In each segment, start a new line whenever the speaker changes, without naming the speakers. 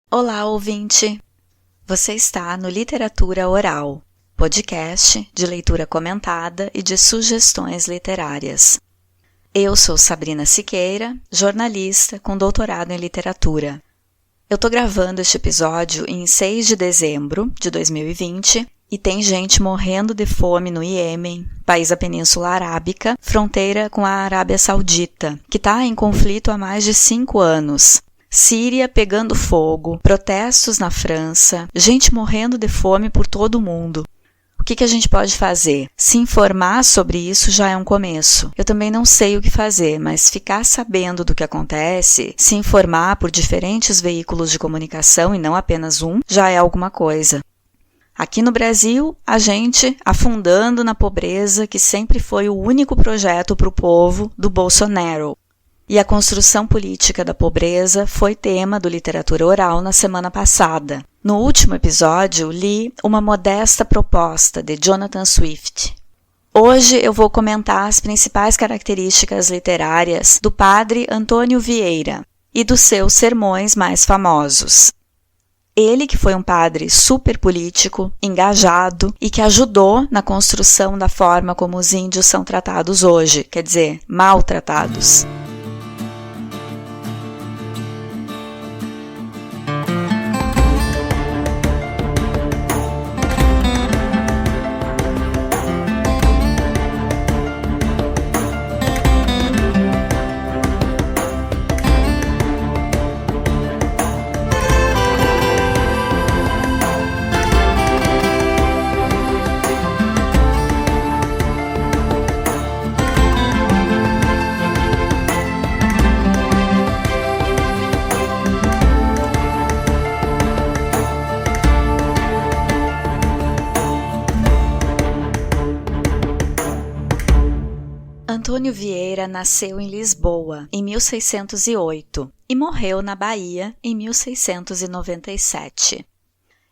Olá, ouvinte! Você está no Literatura Oral, podcast de leitura comentada e de sugestões literárias. Eu sou Sabrina Siqueira, jornalista com doutorado em literatura. Eu estou gravando este episódio em 6 de dezembro de 2020 e tem gente morrendo de fome no Iêmen, país da Península Arábica, fronteira com a Arábia Saudita, que está em conflito há mais de 5 anos. Síria pegando fogo, protestos na França, gente morrendo de fome por todo o mundo. O que a gente pode fazer? Se informar sobre isso já é um começo. Eu também não sei o que fazer, mas ficar sabendo do que acontece, se informar por diferentes veículos de comunicação e não apenas um, já é alguma coisa. Aqui no Brasil, a gente afundando na pobreza, que sempre foi o único projeto para o povo do Bolsonaro. E a construção política da pobreza foi tema do Literatura Oral na semana passada. No último episódio, li Uma Modesta Proposta, de Jonathan Swift. Hoje eu vou comentar as principais características literárias do padre Antônio Vieira e dos seus sermões mais famosos. Ele que foi um padre super político, engajado e que ajudou na construção da forma como os índios são tratados hoje, quer dizer, maltratados. Antônio Vieira nasceu em Lisboa, em 1608, e morreu na Bahia, em 1697.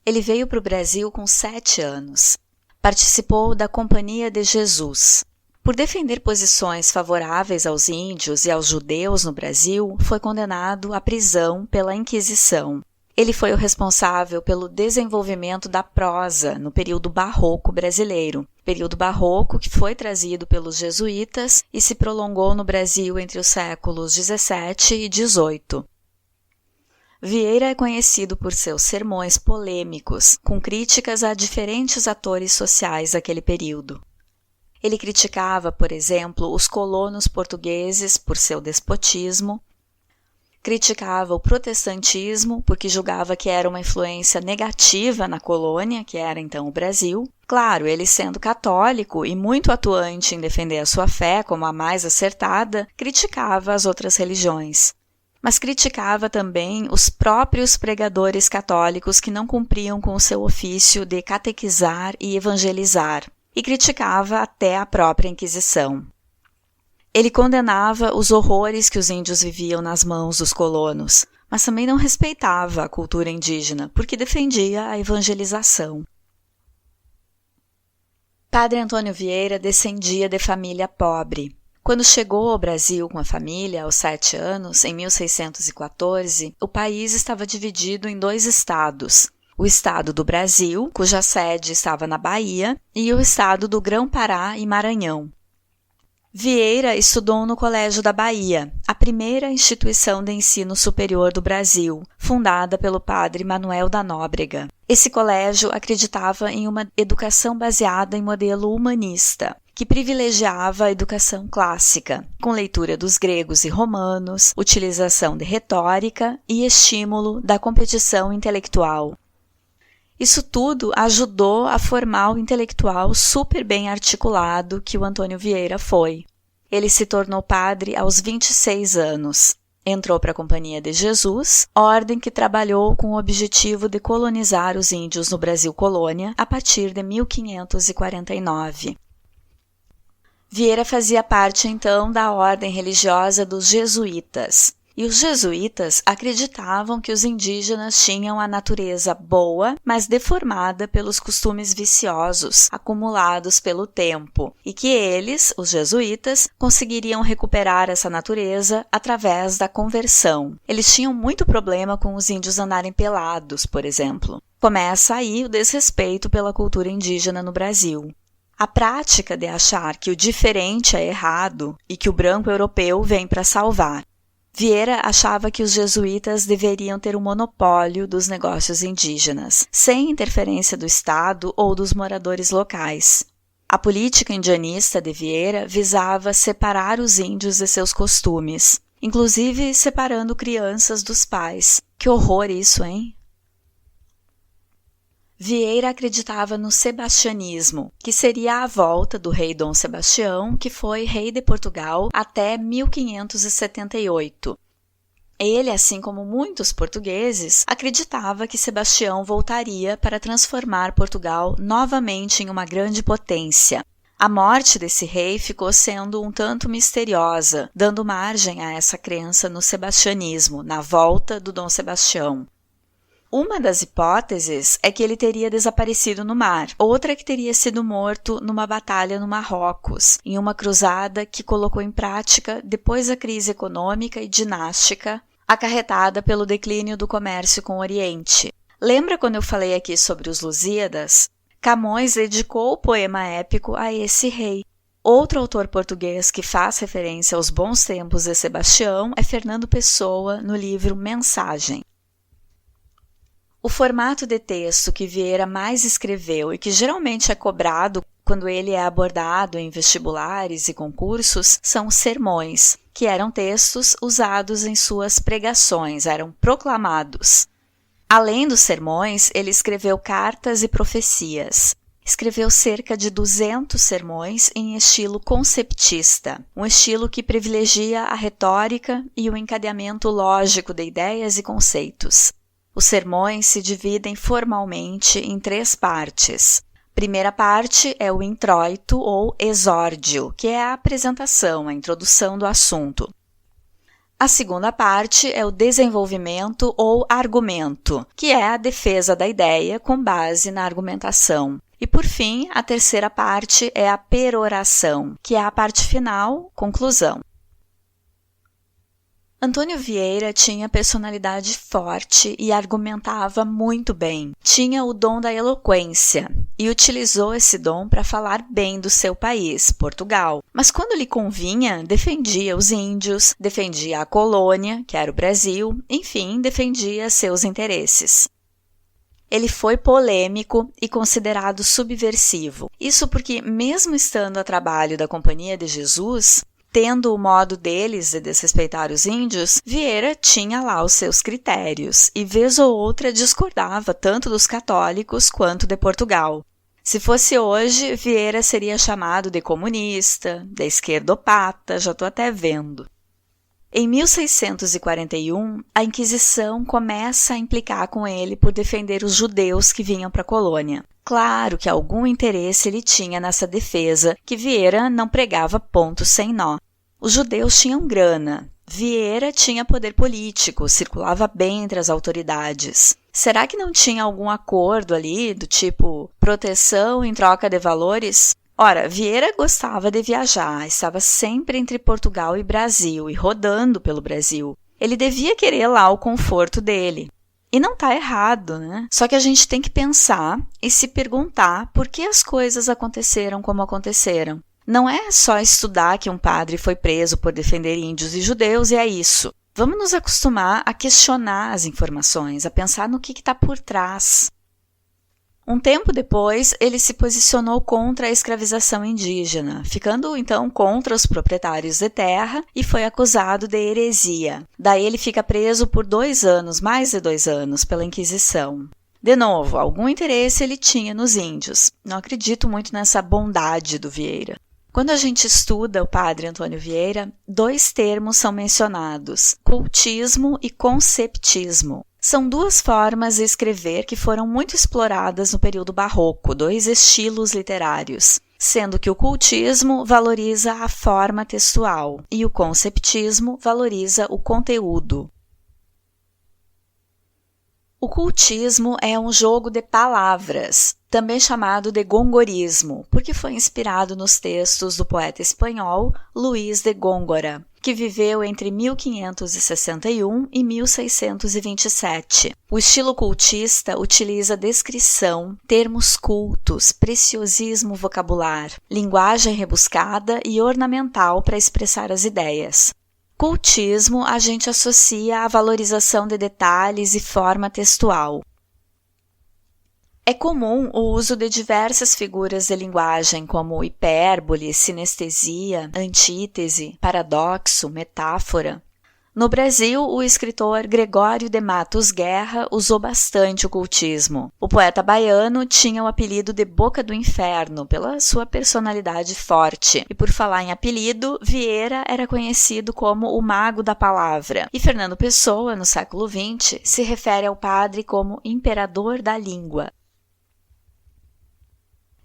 Ele veio para o Brasil com 7 anos. Participou da Companhia de Jesus. Por defender posições favoráveis aos índios e aos judeus no Brasil, foi condenado à prisão pela Inquisição. Ele foi o responsável pelo desenvolvimento da prosa no período barroco brasileiro, período barroco que foi trazido pelos jesuítas e se prolongou no Brasil entre os séculos XVII e XVIII. Vieira é conhecido por seus sermões polêmicos, com críticas a diferentes atores sociais daquele período. Ele criticava, por exemplo, os colonos portugueses por seu despotismo, criticava o protestantismo porque julgava que era uma influência negativa na colônia, que era então o Brasil. Claro, ele sendo católico e muito atuante em defender a sua fé como a mais acertada, criticava as outras religiões. Mas criticava também os próprios pregadores católicos que não cumpriam com o seu ofício de catequizar e evangelizar. E criticava até a própria Inquisição. Ele condenava os horrores que os índios viviam nas mãos dos colonos, mas também não respeitava a cultura indígena, porque defendia a evangelização. Padre Antônio Vieira descendia de família pobre. Quando chegou ao Brasil com a família, aos 7 anos, em 1614, o país estava dividido em 2 estados. O estado do Brasil, cuja sede estava na Bahia, e o estado do Grão-Pará e Maranhão. Vieira estudou no Colégio da Bahia, a primeira instituição de ensino superior do Brasil, fundada pelo padre Manuel da Nóbrega. Esse colégio acreditava em uma educação baseada em modelo humanista, que privilegiava a educação clássica, com leitura dos gregos e romanos, utilização de retórica e estímulo da competição intelectual. Isso tudo ajudou a formar o intelectual super bem articulado que o Antônio Vieira foi. Ele se tornou padre aos 26 anos. Entrou para a Companhia de Jesus, ordem que trabalhou com o objetivo de colonizar os índios no Brasil colônia a partir de 1549. Vieira fazia parte, então, da ordem religiosa dos jesuítas. E os jesuítas acreditavam que os indígenas tinham a natureza boa, mas deformada pelos costumes viciosos acumulados pelo tempo, e que eles, os jesuítas, conseguiriam recuperar essa natureza através da conversão. Eles tinham muito problema com os índios andarem pelados, por exemplo. Começa aí o desrespeito pela cultura indígena no Brasil. A prática de achar que o diferente é errado e que o branco europeu vem para salvar. Vieira achava que os jesuítas deveriam ter o monopólio dos negócios indígenas, sem interferência do Estado ou dos moradores locais. A política indianista de Vieira visava separar os índios de seus costumes, inclusive separando crianças dos pais. Que horror isso, hein? Vieira acreditava no sebastianismo, que seria a volta do rei Dom Sebastião, que foi rei de Portugal até 1578. Ele, assim como muitos portugueses, acreditava que Sebastião voltaria para transformar Portugal novamente em uma grande potência. A morte desse rei ficou sendo um tanto misteriosa, dando margem a essa crença no sebastianismo, na volta do Dom Sebastião. Uma das hipóteses é que ele teria desaparecido no mar, outra é que teria sido morto numa batalha no Marrocos, em uma cruzada que colocou em prática depois da crise econômica e dinástica acarretada pelo declínio do comércio com o Oriente. Lembra quando eu falei aqui sobre os Lusíadas? Camões dedicou o poema épico a esse rei. Outro autor português que faz referência aos bons tempos de Sebastião é Fernando Pessoa, no livro Mensagem. O formato de texto que Vieira mais escreveu e que geralmente é cobrado quando ele é abordado em vestibulares e concursos são os sermões, que eram textos usados em suas pregações, eram proclamados. Além dos sermões, ele escreveu cartas e profecias. Escreveu cerca de 200 sermões em estilo conceptista, um estilo que privilegia a retórica e o encadeamento lógico de ideias e conceitos. Os sermões se dividem formalmente em 3 partes. Primeira parte é o introito ou exórdio, que é a apresentação, a introdução do assunto. A segunda parte é o desenvolvimento ou argumento, que é a defesa da ideia com base na argumentação. E, por fim, a terceira parte é a peroração, que é a parte final, conclusão. Antônio Vieira tinha personalidade forte e argumentava muito bem. Tinha o dom da eloquência e utilizou esse dom para falar bem do seu país, Portugal. Mas quando lhe convinha, defendia os índios, defendia a colônia, que era o Brasil, enfim, defendia seus interesses. Ele foi polêmico e considerado subversivo. Isso porque, mesmo estando a trabalho da Companhia de Jesus, tendo o modo deles de desrespeitar os índios, Vieira tinha lá os seus critérios e, vez ou outra, discordava tanto dos católicos quanto de Portugal. Se fosse hoje, Vieira seria chamado de comunista, de esquerdopata, já estou até vendo. Em 1641, a Inquisição começa a implicar com ele por defender os judeus que vinham para a colônia. Claro que algum interesse ele tinha nessa defesa, que Vieira não pregava ponto sem nó. Os judeus tinham grana, Vieira tinha poder político, circulava bem entre as autoridades. Será que não tinha algum acordo ali, do tipo proteção em troca de valores? Ora, Vieira gostava de viajar, estava sempre entre Portugal e Brasil e rodando pelo Brasil. Ele devia querer lá o conforto dele. E não está errado, né? Só que a gente tem que pensar e se perguntar por que as coisas aconteceram como aconteceram. Não é só estudar que um padre foi preso por defender índios e judeus e é isso. Vamos nos acostumar a questionar as informações, a pensar no que está por trás. Um tempo depois, ele se posicionou contra a escravização indígena, ficando então contra os proprietários de terra e foi acusado de heresia. Daí ele fica preso por 2 anos, mais de 2 anos, pela Inquisição. De novo, algum interesse ele tinha nos índios. Não acredito muito nessa bondade do Vieira. Quando a gente estuda o padre Antônio Vieira, 2 termos são mencionados, cultismo e conceptismo. São 2 formas de escrever que foram muito exploradas no período barroco, 2 estilos literários. sendo que o cultismo valoriza a forma textual e o conceptismo valoriza o conteúdo. O cultismo é um jogo de palavras, também chamado de gongorismo, porque foi inspirado nos textos do poeta espanhol Luís de Góngora, que viveu entre 1561 e 1627. O estilo cultista utiliza descrição, termos cultos, preciosismo vocabular, linguagem rebuscada e ornamental para expressar as ideias. Cultismo a gente associa à valorização de detalhes e forma textual. É comum o uso de diversas figuras de linguagem, como hipérbole, sinestesia, antítese, paradoxo, metáfora. No Brasil, o escritor Gregório de Matos Guerra usou bastante o cultismo. O poeta baiano tinha o apelido de Boca do Inferno, pela sua personalidade forte. E por falar em apelido, Vieira era conhecido como o Mago da Palavra. E Fernando Pessoa, no século XX, se refere ao padre como Imperador da Língua.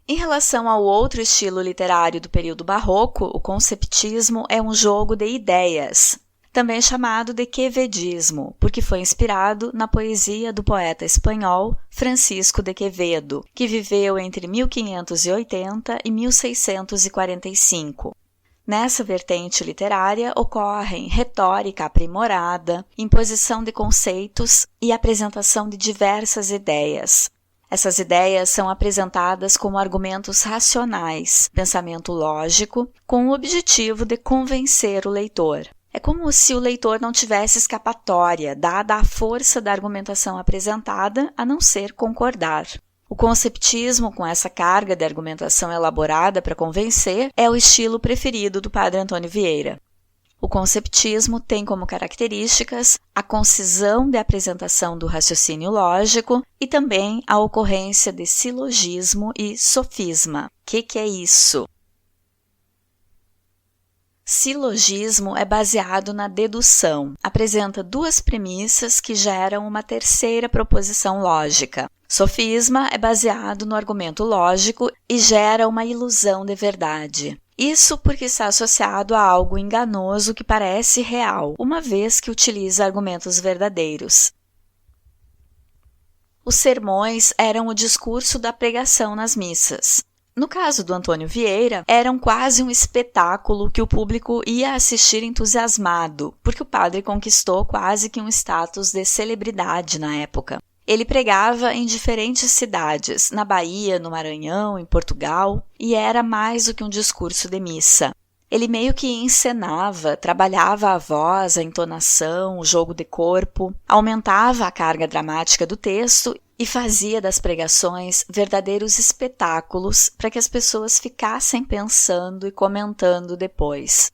Em relação ao outro estilo literário do período barroco, o conceptismo é um jogo de ideias, também chamado de quevedismo, porque foi inspirado na poesia do poeta espanhol Francisco de Quevedo, que viveu entre 1580 e 1645. Nessa vertente literária ocorrem retórica aprimorada, imposição de conceitos e apresentação de diversas ideias. Essas ideias são apresentadas como argumentos racionais, pensamento lógico, com o objetivo de convencer o leitor. É como se o leitor não tivesse escapatória, dada a força da argumentação apresentada, a não ser concordar. O conceptismo, com essa carga de argumentação elaborada para convencer, é o estilo preferido do padre Antônio Vieira. O conceptismo tem como características a concisão de apresentação do raciocínio lógico e também a ocorrência de silogismo e sofisma. O que é isso? Silogismo é baseado na dedução. Apresenta duas premissas que geram uma terceira proposição lógica. Sofisma é baseado no argumento lógico e gera uma ilusão de verdade. Isso porque está associado a algo enganoso que parece real, uma vez que utiliza argumentos verdadeiros. Os sermões eram o discurso da pregação nas missas. No caso do Antônio Vieira, eram quase um espetáculo que o público ia assistir entusiasmado, porque o padre conquistou quase que um status de celebridade na época. Ele pregava em diferentes cidades, na Bahia, no Maranhão, em Portugal, e era mais do que um discurso de missa. Ele meio que encenava, trabalhava a voz, a entonação, o jogo de corpo, aumentava a carga dramática do texto e fazia das pregações verdadeiros espetáculos para que as pessoas ficassem pensando e comentando depois.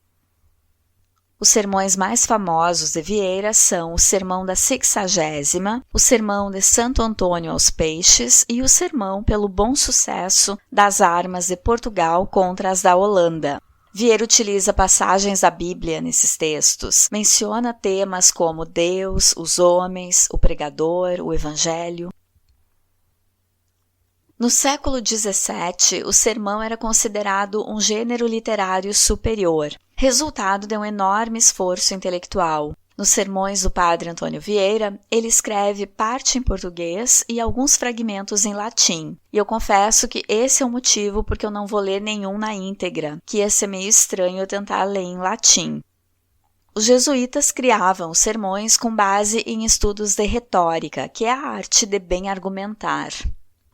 Os sermões mais famosos de Vieira são o Sermão da 60ª, o Sermão de Santo Antônio aos Peixes e o Sermão pelo Bom Sucesso das Armas de Portugal contra as da Holanda. Vieira utiliza passagens da Bíblia nesses textos, menciona temas como Deus, os homens, o pregador, o Evangelho. No século XVII, o sermão era considerado um gênero literário superior, resultado de um enorme esforço intelectual. Nos sermões do padre Antônio Vieira, ele escreve parte em português e alguns fragmentos em latim. E eu confesso que esse é o motivo porque eu não vou ler nenhum na íntegra, que ia ser meio estranho eu tentar ler em latim. Os jesuítas criavam os sermões com base em estudos de retórica, que é a arte de bem argumentar.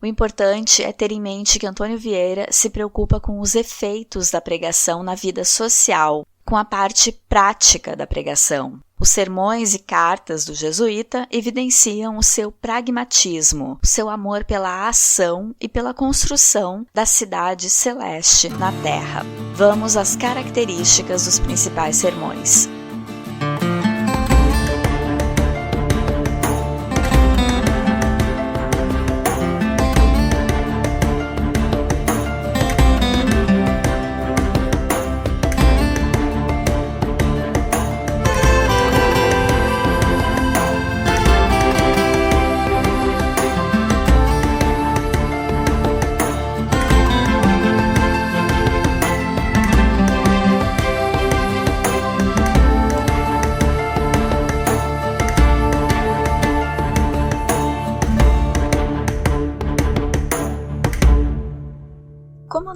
O importante é ter em mente que Antônio Vieira se preocupa com os efeitos da pregação na vida social, com a parte prática da pregação. Os sermões e cartas do jesuíta evidenciam o seu pragmatismo, o seu amor pela ação e pela construção da cidade celeste na terra. Vamos às características dos principais sermões.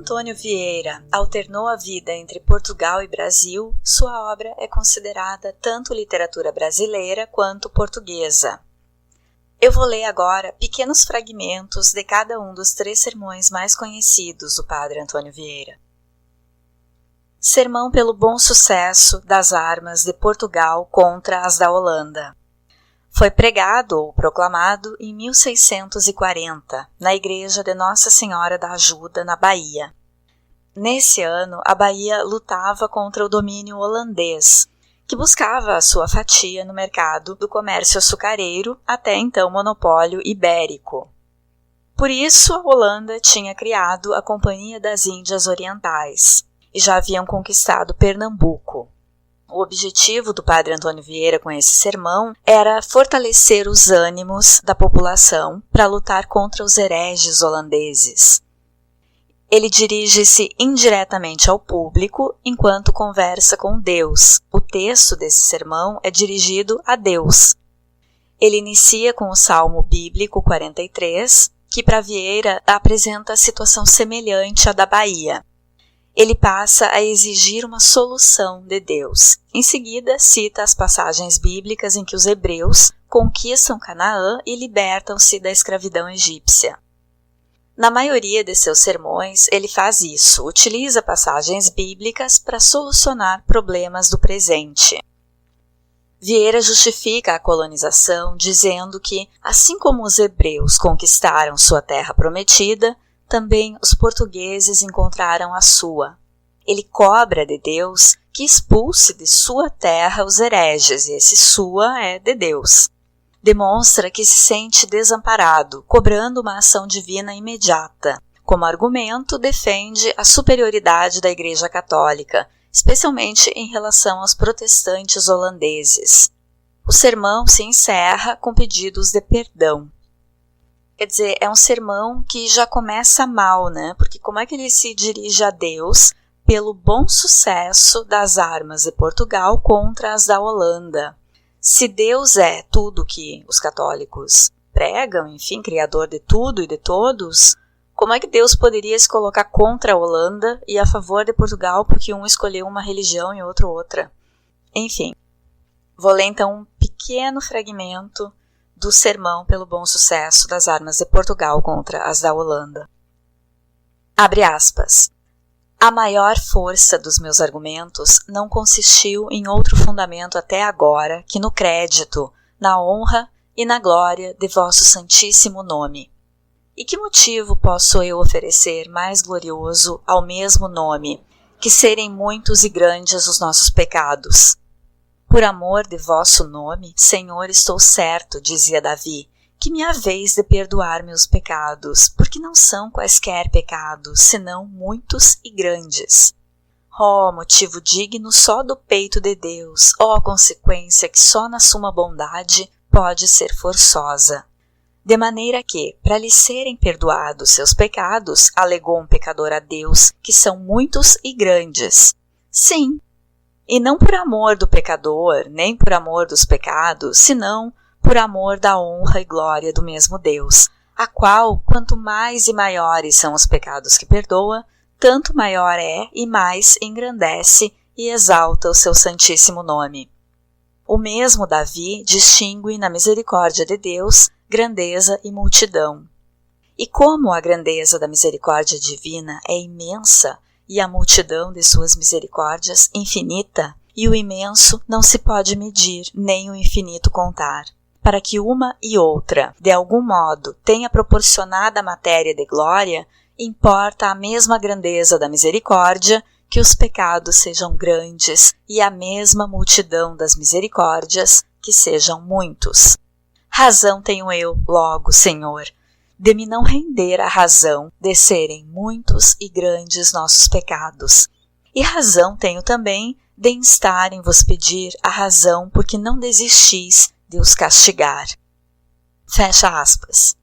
Antônio Vieira alternou a vida entre Portugal e Brasil, sua obra é considerada tanto literatura brasileira quanto portuguesa. Eu vou ler agora pequenos fragmentos de cada um dos 3 sermões mais conhecidos do Padre Antônio Vieira. Sermão pelo bom sucesso das armas de Portugal contra as da Holanda. Foi pregado ou proclamado em 1640, na igreja de Nossa Senhora da Ajuda, na Bahia. Nesse ano, a Bahia lutava contra o domínio holandês, que buscava a sua fatia no mercado do comércio açucareiro, até então monopólio ibérico. Por isso, a Holanda tinha criado a Companhia das Índias Orientais, e já haviam conquistado Pernambuco. O objetivo do Padre Antônio Vieira com esse sermão era fortalecer os ânimos da população para lutar contra os hereges holandeses. Ele dirige-se indiretamente ao público enquanto conversa com Deus. O texto desse sermão é dirigido a Deus. Ele inicia com o Salmo Bíblico 43, que para Vieira apresenta a situação semelhante à da Bahia. Ele passa a exigir uma solução de Deus. Em seguida, cita as passagens bíblicas em que os hebreus conquistam Canaã e libertam-se da escravidão egípcia. Na maioria de seus sermões, ele faz isso, utiliza passagens bíblicas para solucionar problemas do presente. Vieira justifica a colonização dizendo que, assim como os hebreus conquistaram sua terra prometida, também os portugueses encontraram a sua. Ele cobra de Deus que expulse de sua terra os hereges, e esse sua é de Deus. Demonstra que se sente desamparado, cobrando uma ação divina imediata. Como argumento, defende a superioridade da Igreja Católica, especialmente em relação aos protestantes holandeses. O sermão se encerra com pedidos de perdão. Quer dizer, é um sermão que já começa mal, né? Porque como é que ele se dirige a Deus pelo bom sucesso das armas de Portugal contra as da Holanda? Se Deus é tudo que os católicos pregam, enfim, criador de tudo e de todos, como é que Deus poderia se colocar contra a Holanda e a favor de Portugal porque um escolheu uma religião e outro outra? Enfim, vou ler então um pequeno fragmento do sermão pelo bom sucesso das armas de Portugal contra as da Holanda. Abre aspas. A maior força dos meus argumentos não consistiu em outro fundamento até agora que no crédito, na honra e na glória de vosso santíssimo nome. E que motivo posso eu oferecer mais glorioso ao mesmo nome, que serem muitos e grandes os nossos pecados? Por amor de vosso nome, Senhor, estou certo, dizia Davi, que me haveis de perdoar meus pecados, porque não são quaisquer pecados, senão muitos e grandes. Ó, motivo digno só do peito de Deus, ó consequência que só na suma bondade pode ser forçosa. De maneira que, para lhe serem perdoados seus pecados, alegou um pecador a Deus, que são muitos e grandes. Sim, e não por amor do pecador, nem por amor dos pecados, senão por amor da honra e glória do mesmo Deus, a qual, quanto mais e maiores são os pecados que perdoa, tanto maior é e mais engrandece e exalta o seu santíssimo nome. O mesmo Davi distingue na misericórdia de Deus grandeza e multidão. E como a grandeza da misericórdia divina é imensa e a multidão de suas misericórdias infinita, e o imenso não se pode medir, nem o infinito contar. Para que uma e outra, de algum modo, tenha proporcionado a matéria de glória, importa a mesma grandeza da misericórdia, que os pecados sejam grandes, e a mesma multidão das misericórdias, que sejam muitos. Razão tenho eu, logo, Senhor, de me não render à razão de serem muitos e grandes nossos pecados. E razão tenho também de instar em vos pedir a razão porque não desistis de os castigar. Fecha aspas.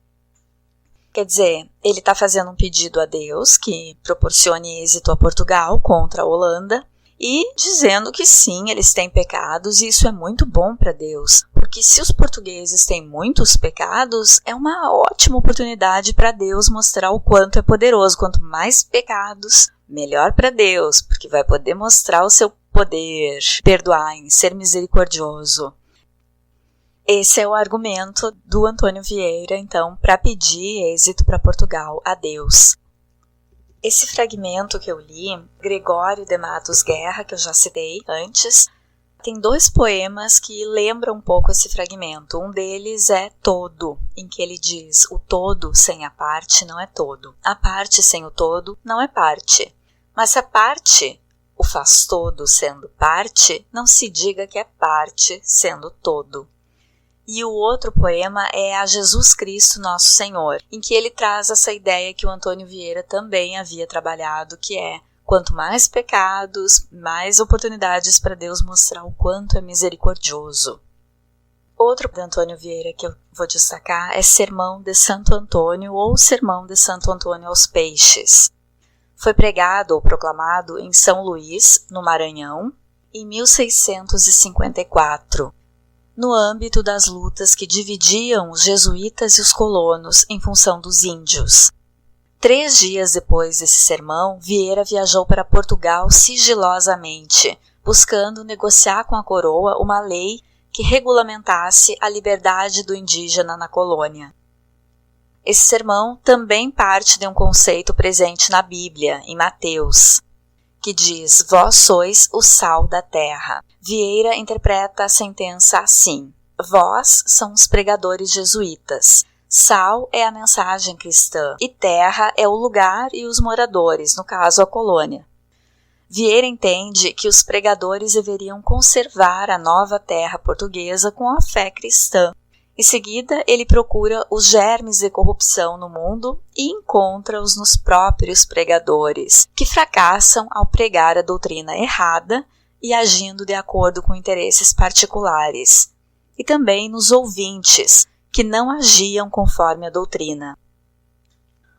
Quer dizer, ele está fazendo um pedido a Deus que proporcione êxito a Portugal contra a Holanda e dizendo que sim, eles têm pecados e isso é muito bom para Deus, porque se os portugueses têm muitos pecados, é uma ótima oportunidade para Deus mostrar o quanto é poderoso. Quanto mais pecados, melhor para Deus, porque vai poder mostrar o seu poder, perdoar, em ser misericordioso. Esse é o argumento do Antônio Vieira, então, para pedir êxito para Portugal a Deus. Esse fragmento que eu li, Gregório de Matos Guerra, que eu já citei antes, tem 2 poemas que lembram um pouco esse fragmento. Um deles é Todo, em que ele diz: o todo sem a parte não é todo. A parte sem o todo não é parte. Mas se a parte o faz todo sendo parte, não se diga que é parte sendo todo. E o outro poema é A Jesus Cristo Nosso Senhor, em que ele traz essa ideia que o Antônio Vieira também havia trabalhado, que é: quanto mais pecados, mais oportunidades para Deus mostrar o quanto é misericordioso. Outro de Antônio Vieira que eu vou destacar é Sermão de Santo Antônio ou Sermão de Santo Antônio aos Peixes. Foi pregado ou proclamado em São Luís, no Maranhão, em 1654. No âmbito das lutas que dividiam os jesuítas e os colonos em função dos índios. 3 dias depois desse sermão, Vieira viajou para Portugal sigilosamente, buscando negociar com a coroa uma lei que regulamentasse a liberdade do indígena na colônia. Esse sermão também parte de um conceito presente na Bíblia, em Mateus, que diz: vós sois o sal da terra. Vieira interpreta a sentença assim: vós são os pregadores jesuítas, sal é a mensagem cristã e terra é o lugar e os moradores, no caso a colônia. Vieira entende que os pregadores deveriam conservar a nova terra portuguesa com a fé cristã. Em seguida, ele procura os germes de corrupção no mundo e encontra-os nos próprios pregadores, que fracassam ao pregar a doutrina errada e agindo de acordo com interesses particulares, e também nos ouvintes, que não agiam conforme a doutrina.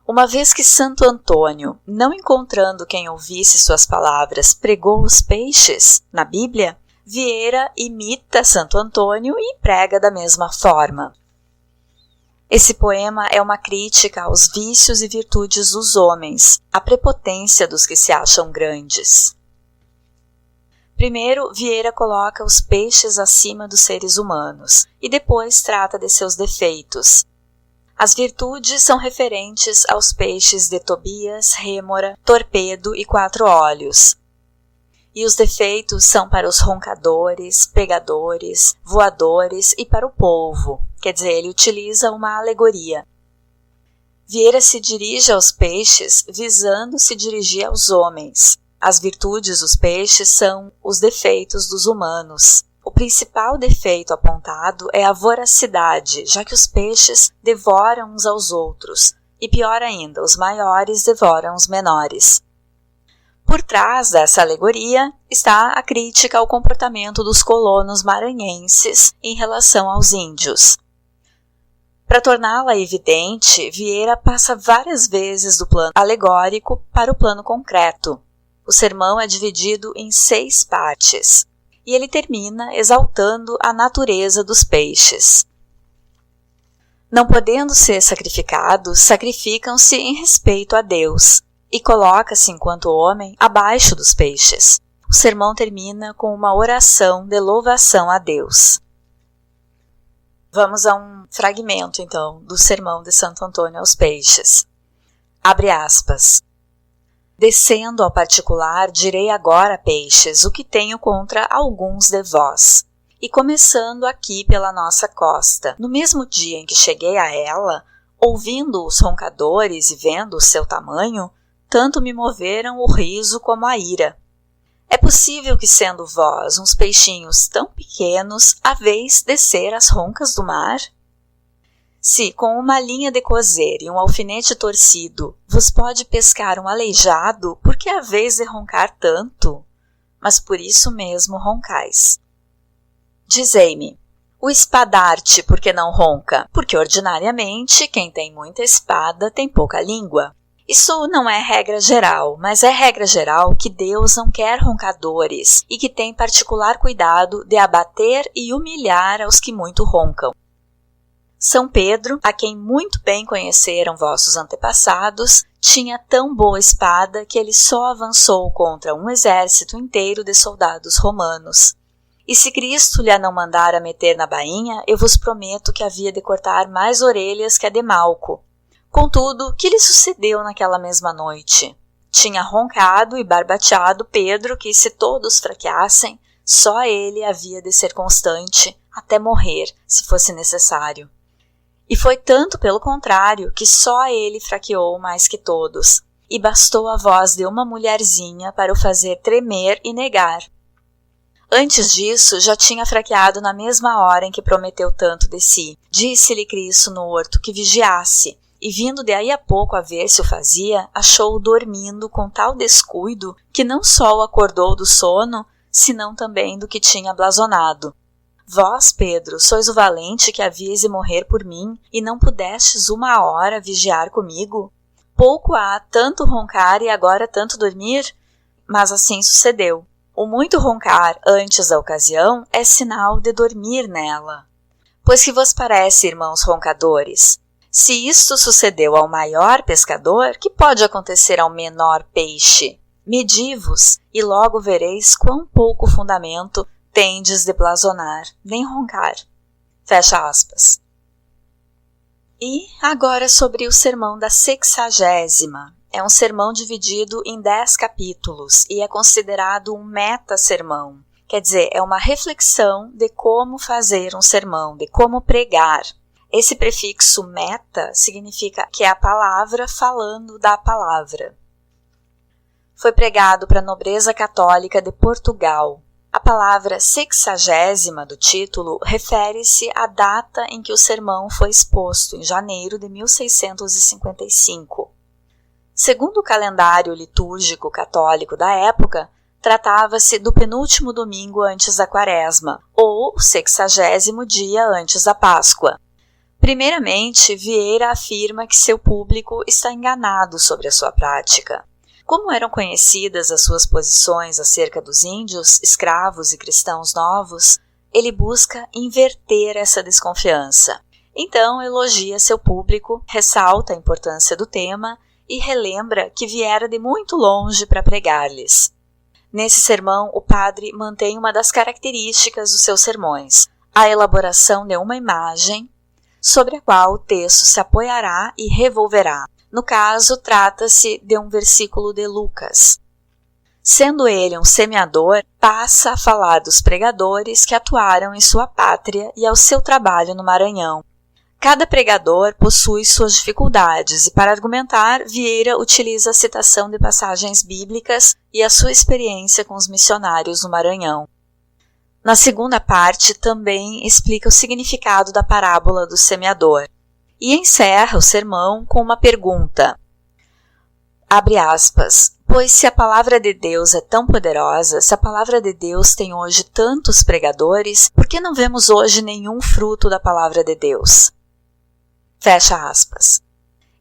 Uma vez que Santo Antônio, não encontrando quem ouvisse suas palavras, pregou os peixes na Bíblia, Vieira imita Santo Antônio e prega da mesma forma. Esse poema é uma crítica aos vícios e virtudes dos homens, à prepotência dos que se acham grandes. Primeiro, Vieira coloca os peixes acima dos seres humanos e depois trata de seus defeitos. As virtudes são referentes aos peixes de Tobias, Rêmora, Torpedo e 4 Olhos. E os defeitos são para os roncadores, pregadores, voadores e para o polvo. Quer dizer, ele utiliza uma alegoria. Vieira se dirige aos peixes visando se dirigir aos homens. As virtudes dos peixes são os defeitos dos humanos. O principal defeito apontado é a voracidade, já que os peixes devoram uns aos outros. E pior ainda, os maiores devoram os menores. Por trás dessa alegoria está a crítica ao comportamento dos colonos maranhenses em relação aos índios. Para torná-la evidente, Vieira passa várias vezes do plano alegórico para o plano concreto. O sermão é dividido em 6 partes, e ele termina exaltando a natureza dos peixes. Não podendo ser sacrificados, sacrificam-se em respeito a Deus, e coloca-se enquanto homem abaixo dos peixes. O sermão termina com uma oração de louvação a Deus. Vamos a um fragmento, então, do sermão de Santo Antônio aos Peixes. Abre aspas. Descendo ao particular, direi agora, peixes, o que tenho contra alguns de vós. E começando aqui pela nossa costa, no mesmo dia em que cheguei a ela, ouvindo os roncadores e vendo o seu tamanho, tanto me moveram o riso como a ira. É possível que, sendo vós uns peixinhos tão pequenos, haveis descer as roncas do mar? Se, com uma linha de cozer e um alfinete torcido, vos pode pescar um aleijado, por que haveis de roncar tanto? Mas por isso mesmo roncais. Dizei-me, o espadarte por que não ronca? Porque ordinariamente quem tem muita espada tem pouca língua. Isso não é regra geral, mas é regra geral que Deus não quer roncadores e que tem particular cuidado de abater e humilhar aos que muito roncam. São Pedro, a quem muito bem conheceram vossos antepassados, tinha tão boa espada que ele só avançou contra um exército inteiro de soldados romanos. E se Cristo lhe não mandara meter na bainha, eu vos prometo que havia de cortar mais orelhas que a de Malco. Contudo, que lhe sucedeu naquela mesma noite? Tinha roncado e barbateado Pedro que, se todos fraqueassem, só ele havia de ser constante até morrer, se fosse necessário. E foi tanto pelo contrário que só ele fraqueou mais que todos, e bastou a voz de uma mulherzinha para o fazer tremer e negar. Antes disso, já tinha fraqueado na mesma hora em que prometeu tanto de si. Disse-lhe Cristo no horto que vigiasse, e vindo de aí a pouco a ver se o fazia, achou-o dormindo com tal descuido que não só o acordou do sono, senão também do que tinha blasonado. Vós, Pedro, sois o valente que havíeis de morrer por mim, e não pudestes uma hora vigiar comigo? Pouco há tanto roncar e agora tanto dormir? Mas assim sucedeu. O muito roncar antes da ocasião é sinal de dormir nela. Pois que vos parece, irmãos roncadores? Se isto sucedeu ao maior pescador, que pode acontecer ao menor peixe? Medi-vos, e logo vereis quão pouco fundamento tendes de blasonar, nem roncar. Fecha aspas. E agora sobre o sermão da 60ª. É um sermão dividido em 10 capítulos e é considerado um meta-sermão. Quer dizer, é uma reflexão de como fazer um sermão, de como pregar. Esse prefixo meta significa que é a palavra falando da palavra. Foi pregado para a nobreza católica de Portugal. A palavra 60ª do título refere-se à data em que o sermão foi exposto, em janeiro de 1655. Segundo o calendário litúrgico católico da época, tratava-se do penúltimo domingo antes da Quaresma, ou o 60º dia antes da Páscoa. Primeiramente, Vieira afirma que seu público está enganado sobre a sua prática. Como eram conhecidas as suas posições acerca dos índios, escravos e cristãos novos, ele busca inverter essa desconfiança. Então, elogia seu público, ressalta a importância do tema e relembra que viera de muito longe para pregar-lhes. Nesse sermão, o padre mantém uma das características dos seus sermões, a elaboração de uma imagem sobre a qual o texto se apoiará e revolverá. No caso, trata-se de um versículo de Lucas. Sendo ele um semeador, passa a falar dos pregadores que atuaram em sua pátria e ao seu trabalho no Maranhão. Cada pregador possui suas dificuldades e, para argumentar, Vieira utiliza a citação de passagens bíblicas e a sua experiência com os missionários no Maranhão. Na segunda parte, também explica o significado da parábola do semeador. E encerra o sermão com uma pergunta. Abre aspas. Pois se a palavra de Deus é tão poderosa, se a palavra de Deus tem hoje tantos pregadores, por que não vemos hoje nenhum fruto da palavra de Deus? Fecha aspas.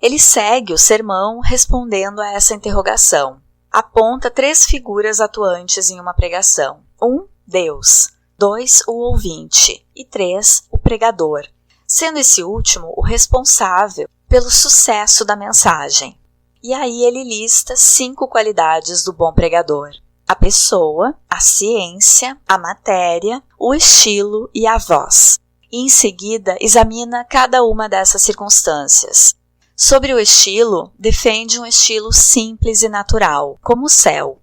Ele segue o sermão respondendo a essa interrogação. Aponta 3 figuras atuantes em uma pregação. 1, Deus. 2, o ouvinte. E 3, o pregador. Sendo esse último o responsável pelo sucesso da mensagem. E aí ele lista 5 qualidades do bom pregador. A pessoa, a ciência, a matéria, o estilo e a voz. E em seguida examina cada uma dessas circunstâncias. Sobre o estilo, defende um estilo simples e natural, como o céu.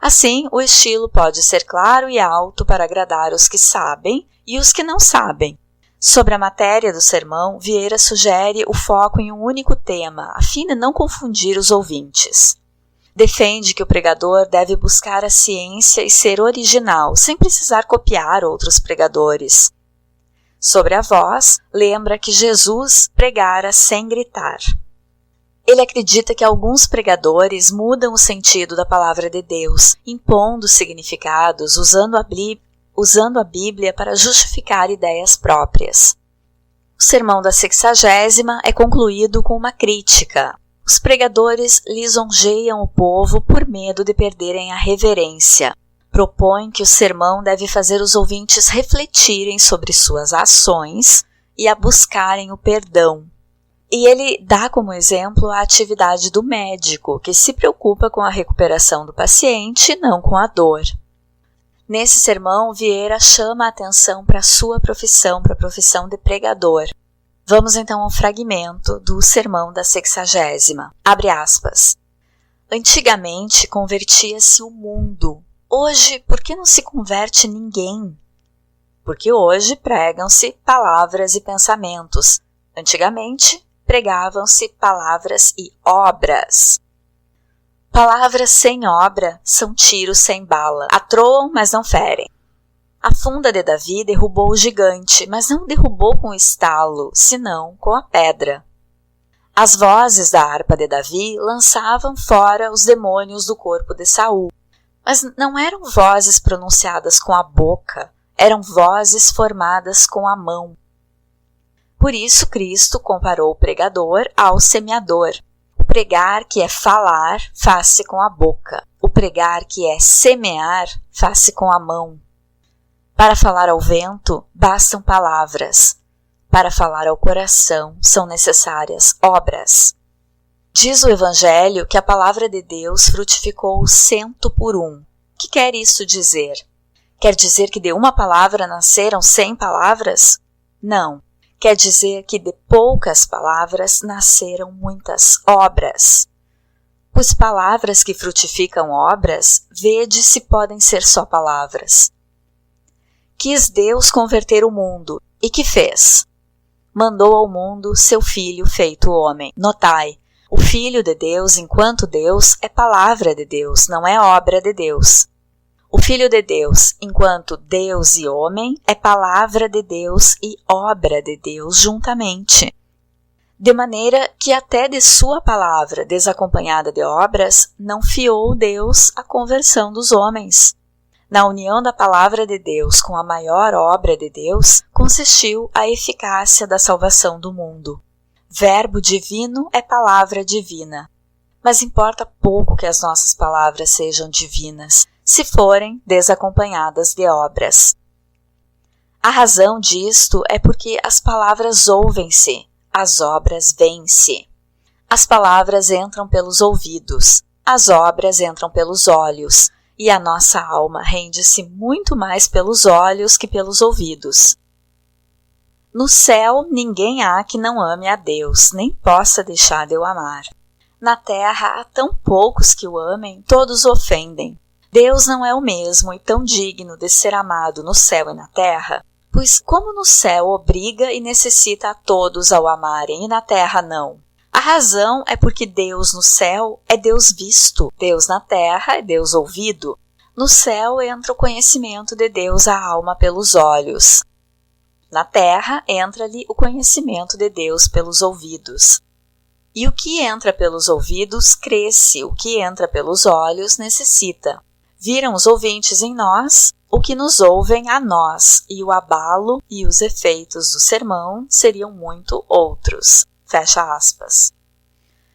Assim, o estilo pode ser claro e alto para agradar os que sabem e os que não sabem. Sobre a matéria do sermão, Vieira sugere o foco em um único tema, a fim de não confundir os ouvintes. Defende que o pregador deve buscar a ciência e ser original, sem precisar copiar outros pregadores. Sobre a voz, lembra que Jesus pregara sem gritar. Ele acredita que alguns pregadores mudam o sentido da palavra de Deus, impondo significados, usando a Bíblia para justificar ideias próprias. O sermão da 60ª é concluído com uma crítica. Os pregadores lisonjeiam o povo por medo de perderem a reverência. Propõem que o sermão deve fazer os ouvintes refletirem sobre suas ações e a buscarem o perdão. E ele dá como exemplo a atividade do médico, que se preocupa com a recuperação do paciente e não com a dor. Nesse sermão, Vieira chama a atenção para a sua profissão, para a profissão de pregador. Vamos então ao fragmento do sermão da 60ª. Abre aspas. Antigamente convertia-se o mundo. Hoje, por que não se converte ninguém? Porque hoje pregam-se palavras e pensamentos. Antigamente, pregavam-se palavras e obras. Palavras sem obra são tiros sem bala. Atroam, mas não ferem. A funda de Davi derrubou o gigante, mas não derrubou com estalo, senão com a pedra. As vozes da harpa de Davi lançavam fora os demônios do corpo de Saul. Mas não eram vozes pronunciadas com a boca, eram vozes formadas com a mão. Por isso Cristo comparou o pregador ao semeador. O pregar, que é falar, faz-se com a boca. O pregar, que é semear, faz-se com a mão. Para falar ao vento, bastam palavras. Para falar ao coração, são necessárias obras. Diz o Evangelho que a palavra de Deus frutificou 100 por 1. O que quer isso dizer? Quer dizer que de uma palavra nasceram 100 palavras? Não. Quer dizer que de poucas palavras nasceram muitas obras. Pois palavras que frutificam obras, vede se podem ser só palavras. Quis Deus converter o mundo, e que fez? Mandou ao mundo seu Filho feito homem. Notai, o Filho de Deus, enquanto Deus, é palavra de Deus, não é obra de Deus. O Filho de Deus, enquanto Deus e homem, é palavra de Deus e obra de Deus juntamente. De maneira que até de sua palavra, desacompanhada de obras, não fiou Deus a conversão dos homens. Na união da palavra de Deus com a maior obra de Deus, consistiu a eficácia da salvação do mundo. Verbo divino é palavra divina. Mas importa pouco que as nossas palavras sejam divinas, se forem desacompanhadas de obras. A razão disto é porque as palavras ouvem-se, as obras vêm-se. As palavras entram pelos ouvidos, as obras entram pelos olhos, e a nossa alma rende-se muito mais pelos olhos que pelos ouvidos. No céu ninguém há que não ame a Deus, nem possa deixar de o amar. Na terra há tão poucos que o amem, todos o ofendem. Deus não é o mesmo e tão digno de ser amado no céu e na terra? Pois como no céu obriga e necessita a todos ao amarem e na terra não? A razão é porque Deus no céu é Deus visto, Deus na terra é Deus ouvido. No céu entra o conhecimento de Deus à alma pelos olhos. Na terra entra-lhe o conhecimento de Deus pelos ouvidos. E o que entra pelos ouvidos cresce, o que entra pelos olhos necessita. Viram os ouvintes em nós o que nos ouvem a nós, e o abalo e os efeitos do sermão seriam muito outros. Fecha aspas.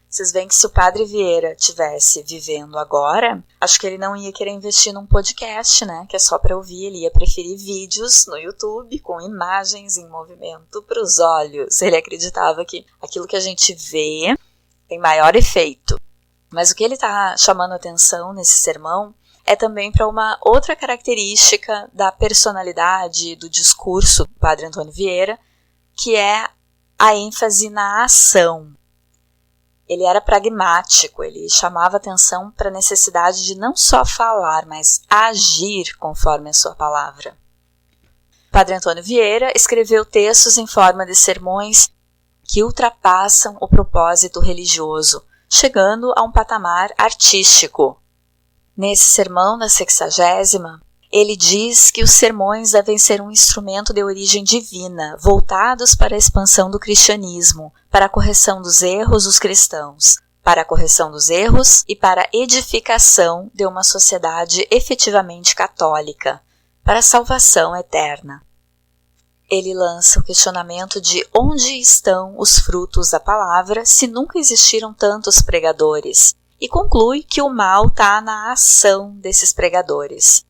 Vocês veem que se o Padre Vieira tivesse vivendo agora, acho que ele não ia querer investir num podcast, né? Que é só para ouvir, ele ia preferir vídeos no YouTube com imagens em movimento para os olhos. Ele acreditava que aquilo que a gente vê tem maior efeito. Mas o que ele está chamando atenção nesse sermão é também para uma outra característica da personalidade, do discurso do Padre Antônio Vieira, que é a ênfase na ação. Ele era pragmático, ele chamava atenção para a necessidade de não só falar, mas agir conforme a sua palavra. Padre Antônio Vieira escreveu textos em forma de sermões que ultrapassam o propósito religioso, chegando a um patamar artístico. Nesse sermão da 60ª, ele diz que os sermões devem ser um instrumento de origem divina, voltados para a expansão do cristianismo, para a correção dos erros dos cristãos, para a correção dos erros e para a edificação de uma sociedade efetivamente católica, para a salvação eterna. ele lança o questionamento de onde estão os frutos da palavra se nunca existiram tantos pregadores, e conclui que o mal está na ação desses pregadores.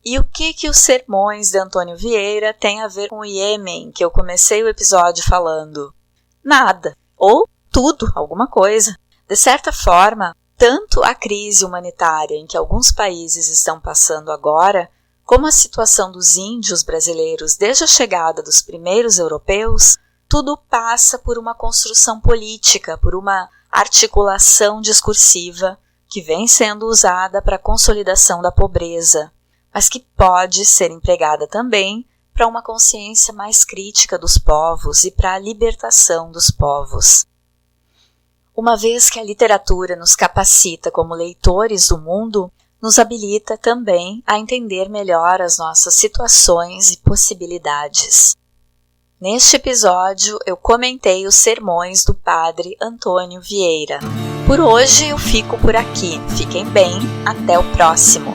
E o que os sermões de Antônio Vieira têm a ver com o Iêmen, que eu comecei o episódio falando? Nada, ou tudo, alguma coisa. De certa forma, tanto a crise humanitária em que alguns países estão passando agora, como a situação dos índios brasileiros desde a chegada dos primeiros europeus, tudo passa por uma construção política, por uma articulação discursiva que vem sendo usada para a consolidação da pobreza, mas que pode ser empregada também para uma consciência mais crítica dos povos e para a libertação dos povos. Uma vez que a literatura nos capacita como leitores do mundo, nos habilita também a entender melhor as nossas situações e possibilidades. Neste episódio, eu comentei os sermões do Padre Antônio Vieira. Por hoje eu fico por aqui. Fiquem bem, até o próximo!